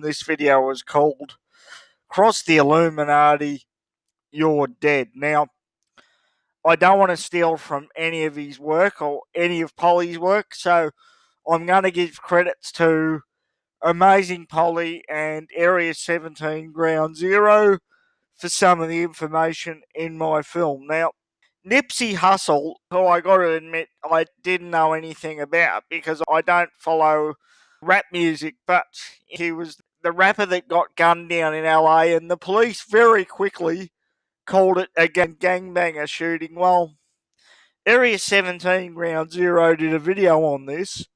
this video was called Cross the Illuminati, You're Dead. Now, I don't want to steal from any of his work or any of Polly's work, so I'm going to give credits to Amazing Polly and Area 17 Ground Zero for some of the information in my film. Now, Nipsey Hussle, who I got to admit I didn't know anything about because I don't follow rap music, but he was the rapper that got gunned down in LA, and the police very quickly called it a gangbanger shooting. Well, Area 17 Ground Zero did a video on this,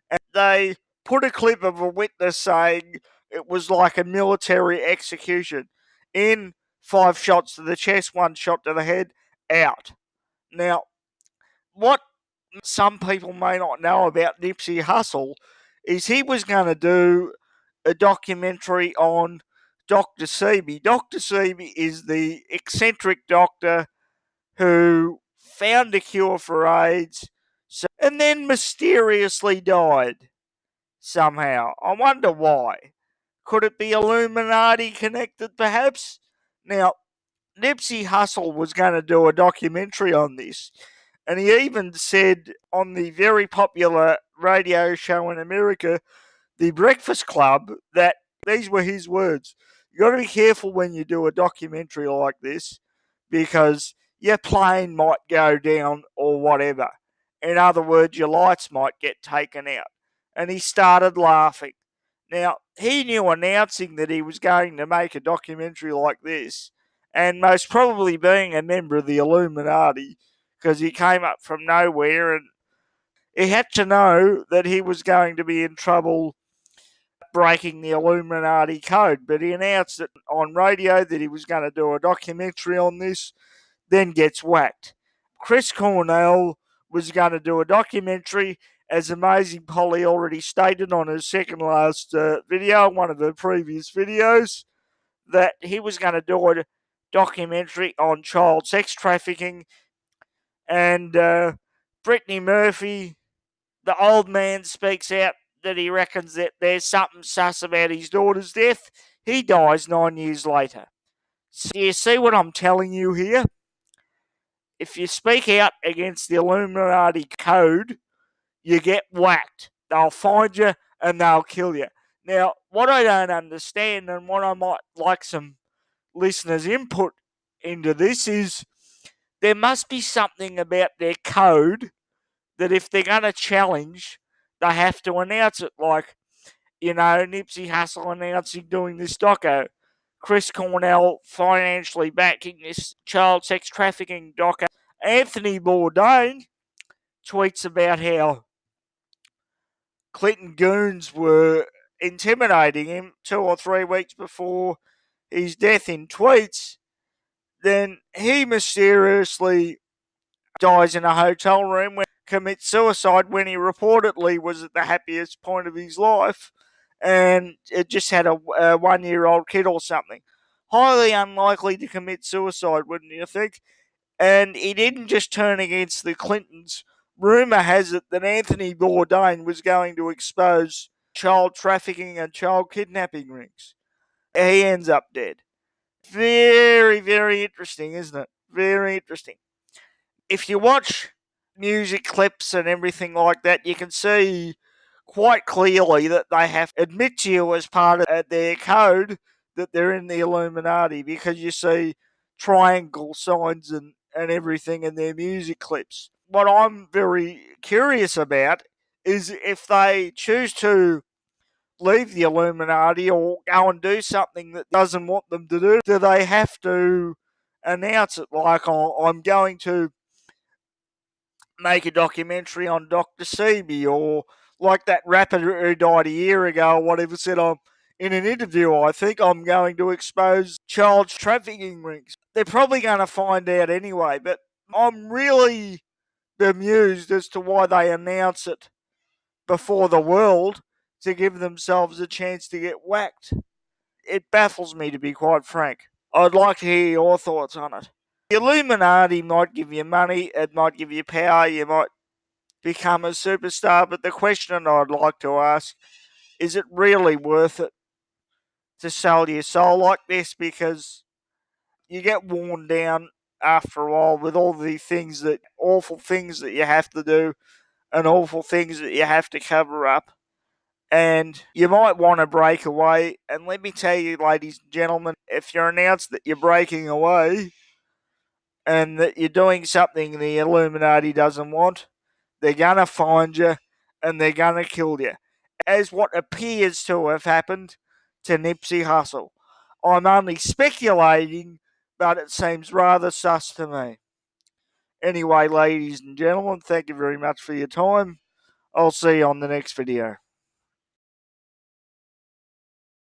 and they put a clip of a witness saying it was like a military execution. In 5 shots to the chest, 1 shot to the head, out. Now, what some people may not know about Nipsey Hussle is he was going to do a documentary on Dr. Sebi. Dr. Sebi is the eccentric doctor who found a cure for AIDS and then mysteriously died somehow. I wonder why. Could it be Illuminati connected, perhaps? Now, Nipsey Hussle was going to do a documentary on this, and he even said on the very popular radio show in America, The Breakfast Club, that these were his words. You got to be careful when you do a documentary like this because your plane might go down or whatever. In other words, your lights might get taken out. And he started laughing. Now, he knew announcing that he was going to make a documentary like this, and most probably being a member of the Illuminati, because he came up from nowhere, and he had to know that he was going to be in trouble breaking the Illuminati code. But he announced it on radio that he was going to do a documentary on this, then gets whacked. Chris Cornell was going to do a documentary, as Amazing Polly already stated on her second last video, one of her previous videos, that he was going to do a documentary on child sex trafficking. And Brittany Murphy, the old man, speaks out that he reckons that there's something sus about his daughter's death. He dies 9 years later. So do you see what I'm telling you here? If you speak out against the Illuminati code, you get whacked. They'll find you and they'll kill you. Now, what I don't understand and what I might like some listeners' input into this is there must be something about their code that if they're going to challenge, they have to announce it. Like, Nipsey Hussle announcing doing this doco. Chris Cornell financially backing this child sex trafficking doco. Anthony Bourdain tweets about how Clinton goons were intimidating him 2 or 3 weeks before his death in tweets. Then he mysteriously dies in a hotel room when he commits suicide when he reportedly was at the happiest point of his life and it just had a 1-year-old kid or something. Highly unlikely to commit suicide, wouldn't you think? And he didn't just turn against the Clintons. Rumour has it that Anthony Bourdain was going to expose child trafficking and child kidnapping rings. He ends up dead. Very, very interesting, isn't it? Very interesting. If you watch music clips and everything like that, you can see quite clearly that they have to admit to you as part of their code that they're in the Illuminati, because you see triangle signs and everything in their music clips. What I'm very curious about is if they choose to leave the Illuminati or go and do something that doesn't want them to do they have to announce it? Like, I'm going to make a documentary on Dr. Sebi, or like that rapper who died a year ago or whatever said, in an interview, I think I'm going to expose child trafficking rings. They're probably going to find out anyway, but I'm really bemused as to why they announce it before the world to give themselves a chance to get whacked. It baffles me, to be quite frank. I'd like to hear your thoughts on it. The Illuminati might give you money, it might give you power, you might become a superstar, but the question I'd like to ask, is it really worth it to sell your soul like this, because you get worn down after a while with all the things that awful things that you have to do and awful things that you have to cover up. And you might want to break away. And let me tell you, ladies and gentlemen, if you're announced that you're breaking away and that you're doing something the Illuminati doesn't want, they're going to find you and they're going to kill you, as what appears to have happened to Nipsey Hussle. I'm only speculating, but it seems rather sus to me. Anyway, ladies and gentlemen, thank you very much for your time. I'll see you on the next video.